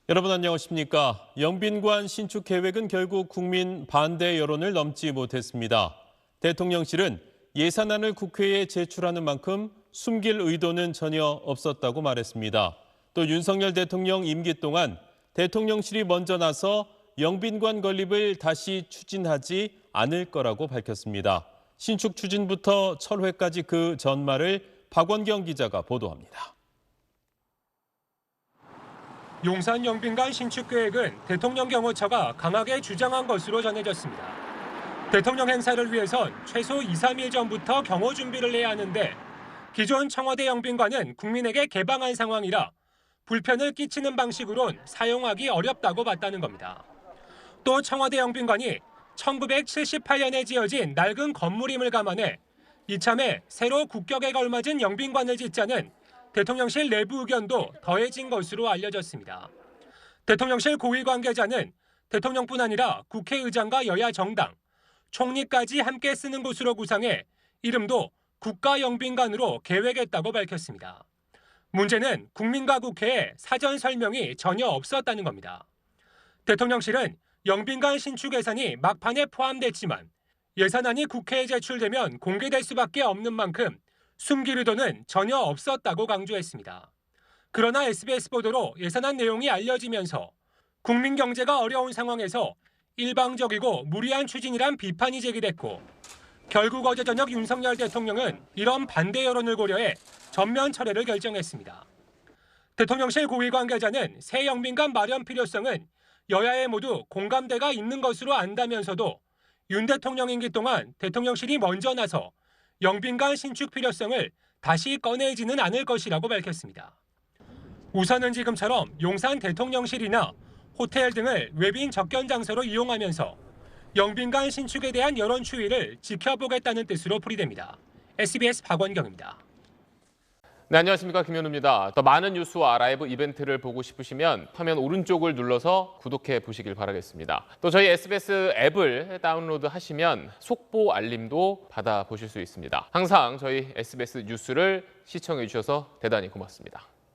여러분 안녕하십니까? 영빈관 신축 계획은 결국 국민 반대 여론을 넘지 못했습니다. 대통령실은 예산안을 국회에 제출하는 만큼 숨길 의도는 전혀 없었다고 말했습니다. 또 윤석열 대통령 임기 동안 대통령실이 먼저 나서 영빈관 건립을 다시 추진하지 않을 거라고 밝혔습니다. 신축 추진부터 철회까지 그 전말을 박원경 기자가 보도합니다. 용산 영빈관 신축 계획은 대통령 경호처가 강하게 주장한 것으로 전해졌습니다. 대통령 행사를 위해선 최소 2, 3일 전부터 경호 준비를 해야 하는데 기존 청와대 영빈관은 국민에게 개방한 상황이라 불편을 끼치는 방식으론 사용하기 어렵다고 봤다는 겁니다. 또 청와대 영빈관이 1978년에 지어진 낡은 건물임을 감안해 이참에 새로 국격에 걸맞은 영빈관을 짓자는 대통령실 내부 의견도 더해진 것으로 알려졌습니다. 대통령실 고위 관계자는 대통령뿐 아니라 국회의장과 여야 정당, 총리까지 함께 쓰는 곳으로 구상해 이름도 국가영빈관으로 계획했다고 밝혔습니다. 문제는 국민과 국회에 사전 설명이 전혀 없었다는 겁니다. 대통령실은 영빈관 신축 예산이 막판에 포함됐지만 예산안이 국회에 제출되면 공개될 수밖에 없는 만큼 숨길 의도는 전혀 없었다고 강조했습니다. 그러나 SBS 보도로 예산안 내용이 알려지면서 국민 경제가 어려운 상황에서 일방적이고 무리한 추진이란 비판이 제기됐고 결국 어제 저녁 윤석열 대통령은 이런 반대 여론을 고려해 전면 철회를 결정했습니다. 대통령실 고위 관계자는 새 영빈관 마련 필요성은 여야에 모두 공감대가 있는 것으로 안다면서도 윤 대통령 임기 동안 대통령실이 먼저 나서 영빈관 신축 필요성을 다시 꺼내지는 않을 것이라고 밝혔습니다. 우선은 지금처럼 용산 대통령실이나 호텔 등을 외빈 접견 장소로 이용하면서 영빈관 신축에 대한 여론 추이를 지켜보겠다는 뜻으로 풀이됩니다. SBS 박원경입니다. 네, 안녕하십니까. 김현우입니다. 더 많은 뉴스와 라이브 이벤트를 보고 싶으시면 화면 오른쪽을 눌러서 구독해 보시길 바라겠습니다. 또 저희 SBS 앱을 다운로드 하시면 속보 알림도 받아보실 수 있습니다. 항상 저희 SBS 뉴스를 시청해 주셔서 대단히 고맙습니다.